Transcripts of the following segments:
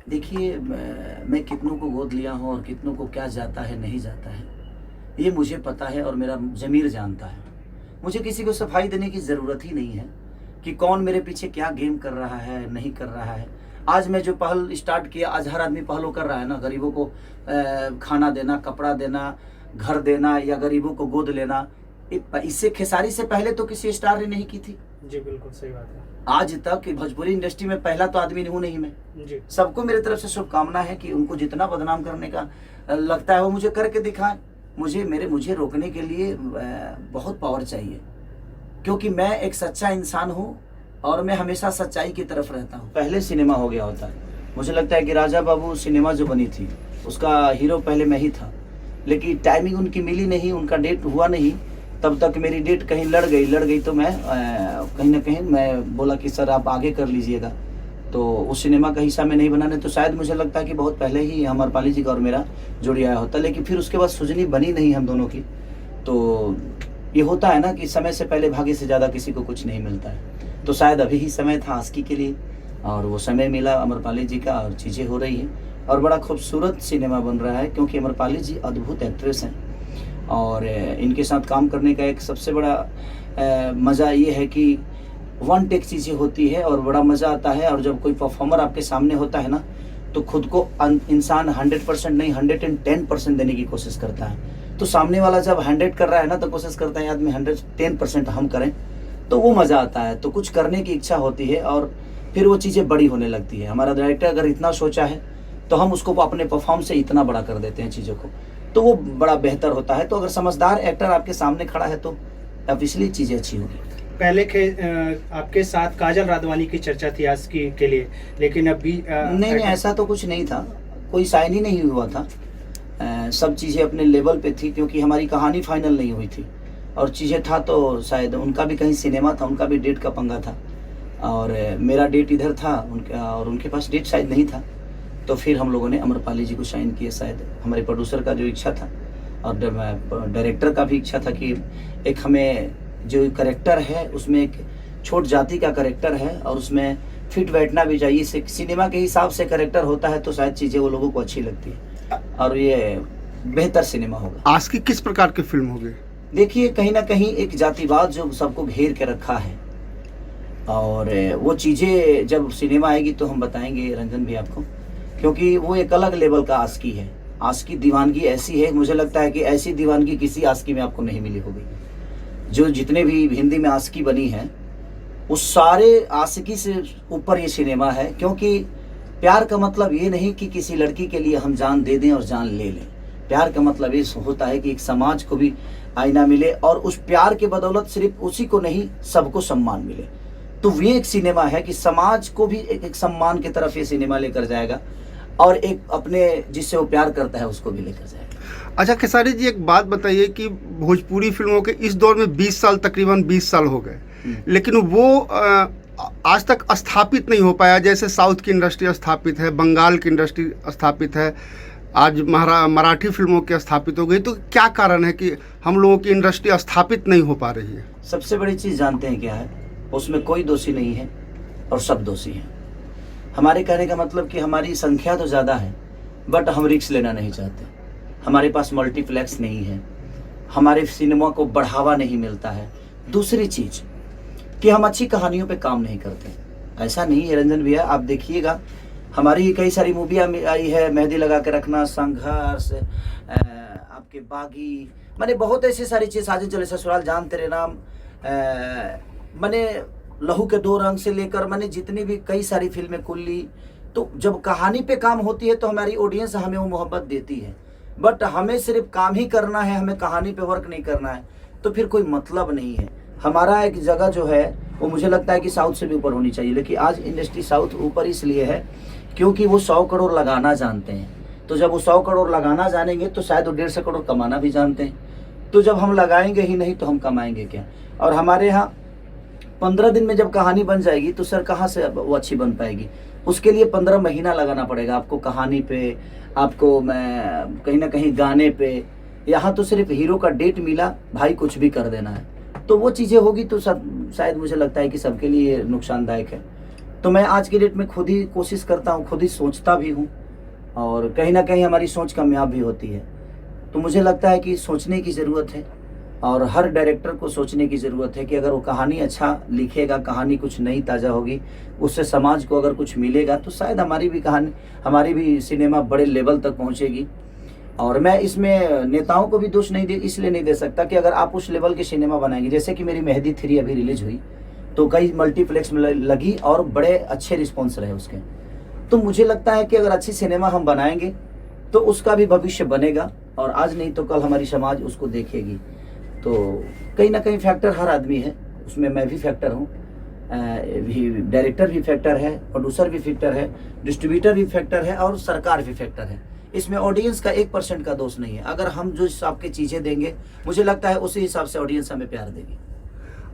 देखिए, मैं कितनों को गोद लिया हूँ और कितनों को क्या जाता है नहीं जाता है, ये मुझे पता है और मेरा ज़मीर जानता है। मुझे किसी को सफाई देने की ज़रूरत ही नहीं है कि कौन मेरे पीछे क्या गेम कर रहा है, नहीं कर रहा है। आज मैं जो पहल स्टार्ट किया, आज हर आदमी पहल वो कर रहा है ना, गरीबों को खाना देना, कपड़ा देना, घर देना या गरीबों को गोद लेना। इससे खेसारी से पहले तो किसी स्टार ने नहीं की थी। जी बिल्कुल सही बात है। आज तक भोजपुरी इंडस्ट्री में पहला तो आदमी हूँ नहीं मैं। जी सबको मेरी तरफ से शुभकामना है कि उनको जितना बदनाम करने का लगता है वो मुझे करके दिखाएं। मुझे रोकने के लिए बहुत पावर चाहिए, क्योंकि मैं एक सच्चा इंसान हूँ और मैं हमेशा सच्चाई की तरफ रहता हूँ। पहले सिनेमा हो गया होता, मुझे लगता है कि राजा बाबू सिनेमा जो बनी थी उसका हीरो पहले मैं ही था, लेकिन टाइमिंग उनकी मिली नहीं, उनका डेट हुआ नहीं। तब तक मेरी डेट कहीं लड़ गई तो मैं कहीं ना कहीं मैं बोला कि सर आप आगे कर लीजिएगा, तो उस सिनेमा का हिस्सा में नहीं बनाने, तो शायद मुझे लगता है कि बहुत पहले ही अमरपाली जी का और मेरा जोड़ी आया होता। लेकिन फिर उसके बाद सुजनी बनी नहीं हम दोनों की। तो ये होता है ना कि समय से पहले भाग्य से ज़्यादा किसी को कुछ नहीं मिलता है, तो शायद अभी ही समय था आस्की के लिए और वो समय मिला अमरपाली जी का और चीज़ें हो रही हैं और बड़ा खूबसूरत सिनेमा बन रहा है, क्योंकि अमरपाली जी अद्भुत एक्ट्रेस हैं और इनके साथ काम करने का एक सबसे बड़ा मज़ा ये है कि वन टेक चीज़ें होती है और बड़ा मज़ा आता है। और जब कोई परफॉर्मर आपके सामने होता है ना, तो खुद को इंसान 100% नहीं 110% देने की कोशिश करता है। तो सामने वाला जब 100 कर रहा है ना, तो कोशिश करता है आदमी 110% हम करें, तो वो मज़ा आता है। तो कुछ करने की इच्छा होती है और फिर वो चीज़ें बड़ी होने लगती है। हमारा डायरेक्टर अगर इतना सोचा है तो हम उसको अपने परफॉर्म से इतना बड़ा कर देते हैं चीज़ों को, तो वो बड़ा बेहतर होता है। तो अगर समझदार एक्टर आपके सामने खड़ा है तो ऑब्वियसली चीज़ें अच्छी होगी। पहले आपके साथ काजल राघवानी की चर्चा थी आस्की के लिए, लेकिन अभी नहीं ऐसा तो कुछ नहीं था, कोई साइन ही नहीं हुआ था। सब चीज़ें अपने लेवल पे थी, क्योंकि हमारी कहानी फाइनल नहीं हुई थी और चीज़ें था तो शायद उनका भी कहीं सिनेमा था, उनका भी डेट का पंगा था और मेरा डेट इधर था उनका और उनके पास डेट शायद नहीं था। तो फिर हम लोगों ने अमरपाली जी को साइन किया, शायद हमारे प्रोड्यूसर का जो इच्छा था और डायरेक्टर का भी इच्छा था कि एक हमें जो करेक्टर है उसमें एक छोट जाति का करेक्टर है और उसमें फिट बैठना भी चाहिए। सिनेमा के हिसाब से करेक्टर होता है तो शायद चीज़ें वो लोगों को अच्छी लगती है और ये बेहतर सिनेमा होगा। आस्की किस प्रकार की फिल्म होगी? देखिए, कहीं ना कहीं एक जातिवाद जो सबको घेर के रखा है और वो चीज़ें जब सिनेमा आएगी तो हम बताएंगे रंजन भी आपको, क्योंकि वो एक अलग लेवल का आस्की है। आस्की दीवानगी ऐसी है, मुझे लगता है कि ऐसी दीवानगी किसी आस्की में आपको नहीं मिली होगी। जो जितने भी हिंदी में आस्की बनी है उस सारे आस्की से ऊपर ये सिनेमा है, क्योंकि प्यार का मतलब ये नहीं कि किसी लड़की के लिए हम जान दे दें और जान ले लें। प्यार का मतलब ये होता है कि एक समाज को भी आईना मिले और उस प्यार के बदौलत सिर्फ उसी को नहीं सबको सम्मान मिले। तो ये एक सिनेमा है कि समाज को भी एक सम्मान की तरफ ये सिनेमा लेकर जाएगा और एक अपने जिससे वो प्यार करता है उसको भी लेकर जाएगा। अच्छा खेसारी जी, एक बात बताइए कि भोजपुरी फिल्मों के इस दौर में 20 साल तकरीबन 20 साल हो गए, लेकिन वो आज तक स्थापित नहीं हो पाया। जैसे साउथ की इंडस्ट्री स्थापित है, बंगाल की इंडस्ट्री स्थापित है, आज मराठी फिल्मों की स्थापित हो गई। तो क्या कारण है कि हम लोगों की इंडस्ट्री स्थापित नहीं हो पा रही है? सबसे बड़ी चीज़ जानते हैं क्या है? उसमें कोई दोषी नहीं है और सब दोषी हैं। हमारे कहने का मतलब कि हमारी संख्या तो ज़्यादा है बट हम रिस्क लेना नहीं चाहते। हमारे पास मल्टीप्लेक्स नहीं है, हमारे सिनेमा को बढ़ावा नहीं मिलता है। दूसरी चीज़ कि हम अच्छी कहानियों पे काम नहीं करते। ऐसा नहीं है रंजन भैया, आप देखिएगा हमारी कई सारी मूवियाँ आई है, मेहंदी लगा के रखना, संघर्ष, आपके बागी, मैंने बहुत ऐसी सारी चीज़, साजिद चले ससुराल, जान तेरे नाम, मैंने लहू के दो रंग से लेकर मैंने जितनी भी कई सारी फिल्में, कुल्ली। तो जब कहानी पे काम होती है तो हमारी ऑडियंस हमें वो मोहब्बत देती है, बट हमें सिर्फ काम ही करना है, हमें कहानी पे वर्क नहीं करना है, तो फिर कोई मतलब नहीं है। हमारा एक जगह जो है वो मुझे लगता है कि साउथ से भी ऊपर होनी चाहिए, लेकिन आज इंडस्ट्री साउथ ऊपर इसलिए है क्योंकि वो 100 करोड़ लगाना जानते हैं। तो जब वो 100 करोड़ लगाना जानेंगे तो शायद वो 150 करोड़ कमाना भी जानते हैं। तो जब हम लगाएंगे ही नहीं तो हम कमाएंगे क्या? और हमारे यहाँ 15 दिन में जब कहानी बन जाएगी तो सर कहाँ से वो अच्छी बन पाएगी? उसके लिए 15 महीना लगाना पड़ेगा आपको कहानी पे, आपको कहीं ना कहीं गाने पे। यहाँ तो सिर्फ हीरो का डेट मिला, भाई कुछ भी कर देना है, तो वो चीज़ें होगी तो सब शायद मुझे लगता है कि सबके लिए नुकसानदायक है। तो मैं आज की डेट में खुद ही कोशिश करता हूँ, खुद ही सोचता भी हूँ और कहीं ना कहीं हमारी सोच कामयाब भी होती है। तो मुझे लगता है कि सोचने की ज़रूरत है और हर डायरेक्टर को सोचने की ज़रूरत है कि अगर वो कहानी अच्छा लिखेगा, कहानी कुछ नई ताज़ा होगी, उससे समाज को अगर कुछ मिलेगा तो शायद हमारी भी कहानी, हमारी भी सिनेमा बड़े लेवल तक पहुंचेगी। और मैं इसमें नेताओं को भी दोष इसलिए नहीं दे सकता कि अगर आप उस लेवल की सिनेमा बनाएंगे, जैसे कि मेरी मेहदी 3 अभी रिलीज हुई तो कई मल्टीप्लेक्स में लगी और बड़े अच्छे रिस्पॉन्स रहे उसके। तो मुझे लगता है कि अगर अच्छी सिनेमा हम बनाएंगे तो उसका भी भविष्य बनेगा और आज नहीं तो कल हमारी समाज उसको देखेगी। तो कहीं ना कहीं फैक्टर हर आदमी है, उसमें मैं भी फैक्टर हूँ, डायरेक्टर भी फैक्टर है, प्रोड्यूसर भी फैक्टर है, डिस्ट्रीब्यूटर भी फैक्टर है और सरकार भी फैक्टर है। इसमें ऑडियंस का 1% का दोष नहीं है। अगर हम जो हिसाब की चीज़ें देंगे, मुझे लगता है उसी हिसाब से ऑडियंस हमें प्यार देगी।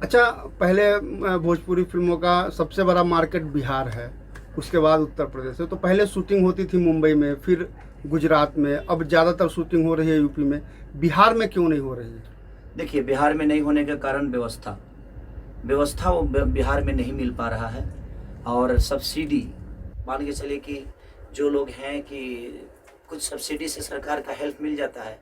अच्छा, पहले भोजपुरी फिल्मों का सबसे बड़ा मार्केट बिहार है, उसके बाद उत्तर प्रदेश है। तो पहले शूटिंग होती थी मुंबई में, फिर गुजरात में, अब ज़्यादातर शूटिंग हो रही है यूपी में। बिहार में क्यों नहीं हो रही है? देखिए, बिहार में नहीं होने का कारण व्यवस्था वो बिहार में नहीं मिल पा रहा है। और सब्सिडी, मान के चलिए कि जो लोग हैं कि कुछ सब्सिडी से सरकार का हेल्प मिल जाता है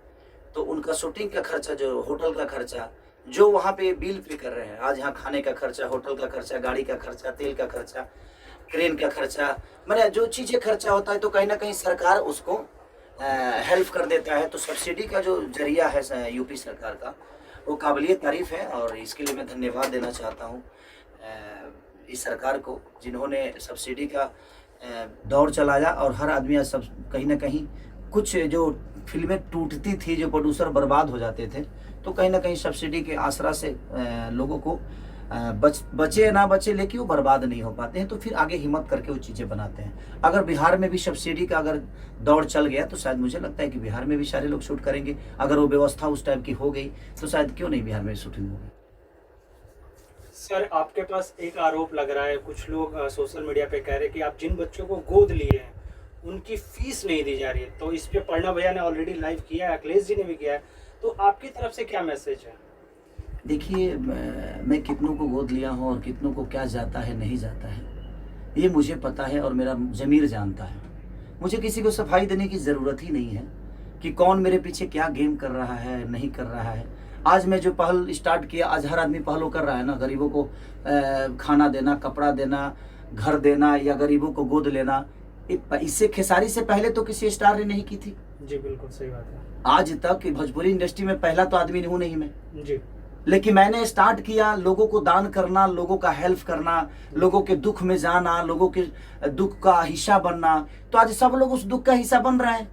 तो उनका शूटिंग का खर्चा, जो होटल का खर्चा, जो वहाँ पे बिल पे कर रहे हैं, आज यहाँ खाने का खर्चा, होटल का खर्चा, गाड़ी का खर्चा, तेल का खर्चा, क्रेन का खर्चा, मैंने जो चीज़ें खर्चा होता है तो कहीं ना कहीं सरकार उसको हेल्प कर देता है। तो सब्सिडी का जो जरिया है यूपी सरकार का, वो काबिलियत तारीफ़ है और इसके लिए मैं धन्यवाद देना चाहता हूँ इस सरकार को, जिन्होंने सब्सिडी का दौर चलाया और हर आदमी आज सब कहीं ना कहीं, कुछ जो फिल्में टूटती थी, जो प्रोड्यूसर बर्बाद हो जाते थे, तो कहीं ना कहीं सब्सिडी के आसरा से लोगों को बचे ना बचे लेकिन वो बर्बाद नहीं हो पाते हैं, तो फिर आगे हिम्मत करके वो चीज़ें बनाते हैं। अगर बिहार में भी सब्सिडी का अगर दौर चल गया तो शायद मुझे लगता है कि बिहार में भी सारे लोग शूट करेंगे। अगर वो व्यवस्था उस टाइप की हो गई तो शायद क्यों नहीं बिहार में शूटिंग होगी। सर, आपके पास एक आरोप लग रहा है, कुछ लोग सोशल मीडिया पे कह रहे हैं कि आप जिन बच्चों को गोद लिए हैं उनकी फीस नहीं दी जा रही है। तो इस पे पढ़ना भैया ने ऑलरेडी लाइव किया है, अखिलेश जी ने भी किया है, तो आपकी तरफ से क्या मैसेज है? देखिए, मैं कितनों को गोद लिया हूँ और कितनों को क्या जाता है नहीं जाता है ये मुझे पता है और मेरा ज़मीर जानता है। मुझे किसी को सफाई देने की ज़रूरत ही नहीं है कि कौन मेरे पीछे क्या गेम कर रहा है नहीं कर रहा है। आज मैं जो पहल स्टार्ट किया, आज हर आदमी पहल कर रहा है ना, गरीबों को खाना देना, कपड़ा देना, घर देना या गरीबों को गोद लेना। इससे खेसारी से पहले तो किसी स्टार ने नहीं की थी। जी बिल्कुल सही बात है। आज तक भोजपुरी इंडस्ट्री में पहला तो आदमी हूँ नहीं मैं जी, लेकिन मैंने स्टार्ट किया लोगों को दान करना, लोगों का हेल्प करना, लोगों के दुख में जाना, लोगों के दुख का हिस्सा बनना। तो आज सब लोग उस दुख का हिस्सा बन रहे हैं,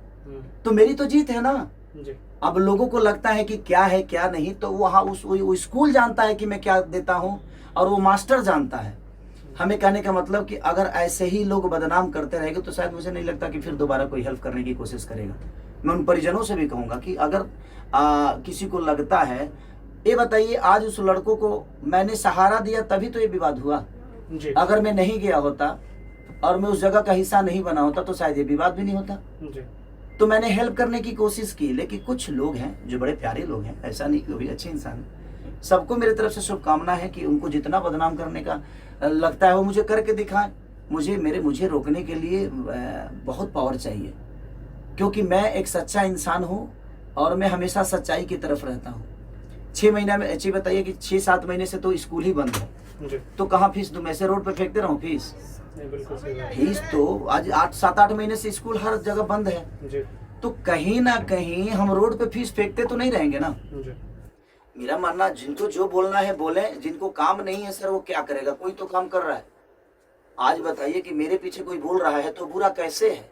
तो मेरी तो जीत है ना। जी। अब लोगों को लगता है कि क्या है क्या नहीं, तो वहाँ वो स्कूल जानता है कि मैं क्या देता हूँ और वो मास्टर जानता है। हमें कहने का मतलब कि अगर ऐसे ही लोग बदनाम करते रहेंगे तो शायद मुझे नहीं लगता कि फिर दोबारा कोई हेल्प करने की कोशिश करेगा। मैं उन परिजनों से भी कहूँगा कि अगर किसी को लगता है, ये बताइए, आज उस लड़कों को मैंने सहारा दिया तभी तो ये विवाद हुआ। जी। अगर मैं नहीं गया होता और मैं उस जगह का हिस्सा नहीं बना होता तो शायद ये विवाद भी नहीं होता। जी। तो मैंने हेल्प करने की कोशिश की, लेकिन कुछ लोग हैं जो बड़े प्यारे लोग हैं, ऐसा नहीं कि वो भी अच्छे इंसान हैं। सबको मेरी तरफ से शुभकामना है कि उनको जितना बदनाम करने का लगता है वो मुझे करके दिखाएं। मुझे रोकने के लिए बहुत पावर चाहिए, क्योंकि मैं एक सच्चा इंसान हूँ और मैं हमेशा सच्चाई की तरफ रहता हूँ। 6 महीना में अच्छी बताइए कि 6-7 महीने से तो स्कूल ही बंद है, जी। तो कहाँ फीस दूँ? मैं ऐसे रोड पे फेंकते रहूँ फीस? बिल्कुल सही बात है। फीस तो आज 7-8 महीने से स्कूल हर जगह बंद है, जी। तो कहीं ना कहीं हम रोड पे फीस फेंकते तो नहीं रहेंगे ना। जी। मेरा मानना, जिनको जो बोलना है बोले, जिनको काम नहीं है सर वो क्या करेगा? कोई तो काम कर रहा है। आज बताइए कि मेरे पीछे कोई बोल रहा है तो बुरा कैसे है?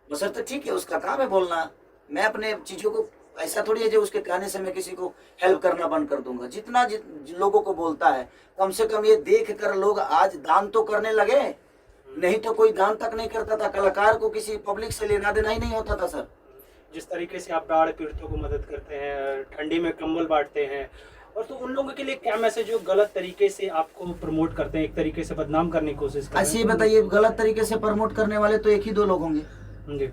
बशर्ते ठीक है, उसका काम है बोलना। मैं अपने चीज़ों को ऐसा थोड़ी है जो उसके कहने से मैं किसी को हेल्प करना बंद कर दूंगा। जितना लोगों को बोलता है, कम से कम ये देख कर लोग आज दान तो करने लगे, नहीं तो कोई दान तक नहीं करता था। कलाकार को किसी पब्लिक से लेना देना ही नहीं होता था सर। जिस तरीके से आप बाढ़ पीड़ितों को मदद करते हैं, ठंडी में कंबल बांटते हैं, और तो उन लोगों के लिए क्या मैसेज जो गलत तरीके से आपको प्रमोट करते हैं, एक तरीके से बदनाम करने की कोशिश करते हैं? ऐसे ही बताइए, गलत तरीके से प्रमोट करने वाले तो एक ही 2 लोग होंगे, जी।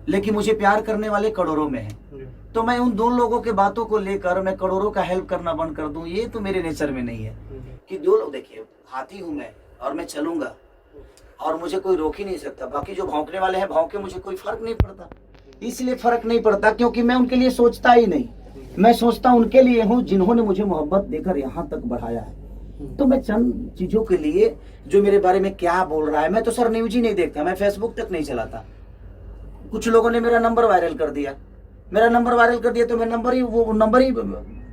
लेकिन मुझे प्यार करने वाले करोड़ों में हैं। तो मैं उन 2 लोगों के बातों को लेकर मैं करोड़ों का हेल्प करना बंद कर दूं, ये तो मेरे नेचर में नहीं है। कि 2 लोग, देखिए हाथी हूं मैं और मैं चलूंगा, और मुझे कोई रोक ही नहीं सकता। बाकी जो भौंकने वाले हैं भौंके, मुझे कोई फर्क नहीं पड़ता। इसलिए फर्क नहीं पड़ता क्योंकि मैं उनके लिए सोचता ही नहीं। मैं सोचता उनके लिए हूँ जिन्होंने मुझे मोहब्बत देकर यहाँ तक बढ़ाया है। तो मैं चंद चीजों के लिए, जो मेरे बारे में क्या बोल रहा है, मैं तो सर न्यूज ही नहीं देखता, मैं फेसबुक तक नहीं चलाता। कुछ लोगों ने मेरा नंबर वायरल कर दिया, तो मैं नंबर ही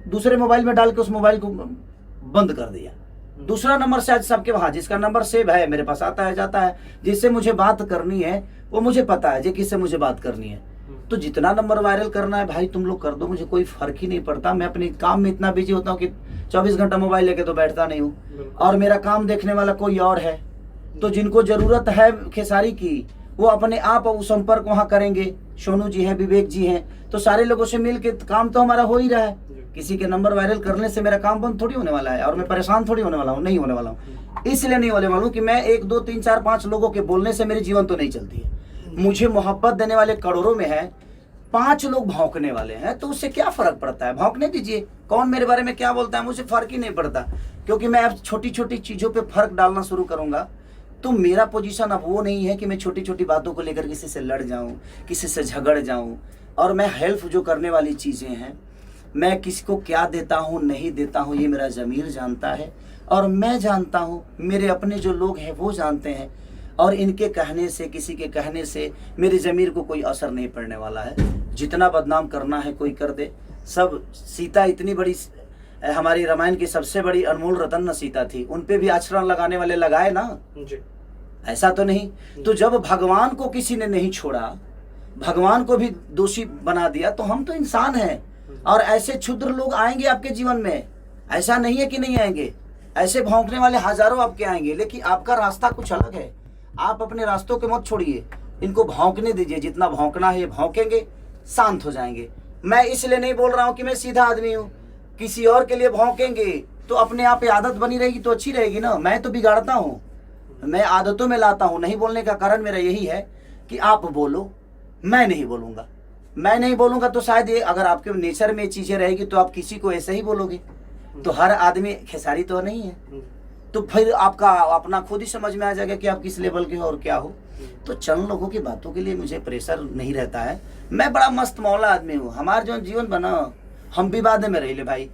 दूसरे मोबाइल में डाल के उस मोबाइल को बंद कर दिया। दूसरा नंबर शायद सबके वहां, जिसका नंबर सेव है मेरे पास आता है जाता है, जिससे मुझे बात करनी है वो मुझे पता है, किससे मुझे बात करनी है। तो जितना नंबर वायरल करना है भाई तुम लोग कर दो, मुझे कोई फर्क ही नहीं पड़ता। मैं अपने काम में इतना बिजी होता हूँ कि 24 घंटा मोबाइल लेके तो बैठता नहीं हूँ, और मेरा काम देखने वाला कोई और है। तो जिनको जरूरत है खेसारी की, वो अपने आप वो संपर्क वहाँ करेंगे। सोनू जी हैं, विवेक जी हैं, तो सारे लोगों से मिल के काम तो हमारा हो ही रहा है। किसी के नंबर वायरल करने से मेरा काम बंद थोड़ी होने वाला है, और मैं परेशान थोड़ी होने वाला हूँ, नहीं होने वाला हूँ। इसलिए नहीं होने वाला हूँ कि मैं 1 2 3 4 5 लोगों के बोलने से मेरी जीवन तो नहीं चलती है। मुझे मोहब्बत देने वाले करोड़ों में है, 5 लोग भौंकने वाले हैं, तो उससे क्या फर्क पड़ता है? भौंकने दीजिए, कौन मेरे बारे में क्या बोलता है मुझे फर्क ही नहीं पड़ता। क्योंकि मैं अब छोटी छोटी चीजों पे फर्क डालना शुरू करूंगा, तो मेरा पोजीशन अब वो नहीं है कि मैं छोटी छोटी बातों को लेकर किसी से लड़ जाऊं, किसी से झगड़ जाऊं। और मैं हेल्प जो करने वाली चीजें हैं, मैं किसी को क्या देता हूं नहीं देता हूं, ये मेरा ज़मीर जानता है, और मैं जानता हूं, मेरे अपने जो लोग हैं वो जानते हैं। और इनके कहने से, किसी के कहने से मेरे ज़मीर को कोई असर नहीं पड़ने वाला है। जितना बदनाम करना है कोई कर दे। सब सीता इतनी बड़ी, हमारी रामायण की सबसे बड़ी अनमोल रतन न सीता थी, उन पे भी आचरण लगाने वाले लगाए ना जी। ऐसा तो नहीं। तो जब भगवान को किसी ने नहीं छोड़ा, भगवान को भी दोषी बना दिया, तो हम तो इंसान हैं। और ऐसे क्षुद्र लोग आएंगे आपके जीवन में, ऐसा नहीं है कि नहीं आएंगे। ऐसे भौंकने वाले हजारों आपके आएंगे, लेकिन आपका रास्ता कुछ अलग है। आप अपने रास्तों के मत छोड़िए, इनको भौंकने दीजिए। जितना भौंकना है भौंकेंगे, शांत हो जाएंगे। मैं इसलिए नहीं बोल रहा हूँ कि मैं सीधा आदमी हूँ। किसी और के लिए भौंकेंगे तो अपने आप आदत बनी रहेगी तो अच्छी रहेगी ना। मैं तो बिगाड़ता हूँ, मैं आदतों में लाता हूँ। नहीं बोलने का कारण मेरा यही है कि आप बोलो, मैं नहीं बोलूँगा। मैं नहीं बोलूँगा तो शायद ये, अगर आपके नेचर में चीज़ें रहेगी तो आप किसी को ऐसे ही बोलोगे। तो हर आदमी खेसारी तो नहीं है, तो फिर आपका अपना खुद ही समझ में आ जाएगा कि आप किस लेवल के हो और क्या हो। तो चंद लोगों की बातों के लिए मुझे प्रेशर नहीं रहता है। मैं बड़ा मस्त मौला आदमी हूँ। हमारा जो जीवन बना, हम विवादे में रही ले भाई,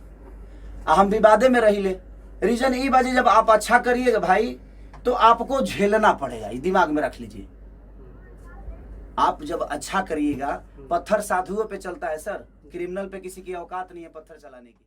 हम विवादे में रही ले। रीजन ये बाजी, जब आप अच्छा करिएगा भाई तो आपको झेलना पड़ेगा, ये दिमाग में रख लीजिए। आप जब अच्छा करिएगा, पत्थर साधुओं पे चलता है सर, क्रिमिनल पे किसी की औकात नहीं है पत्थर चलाने की।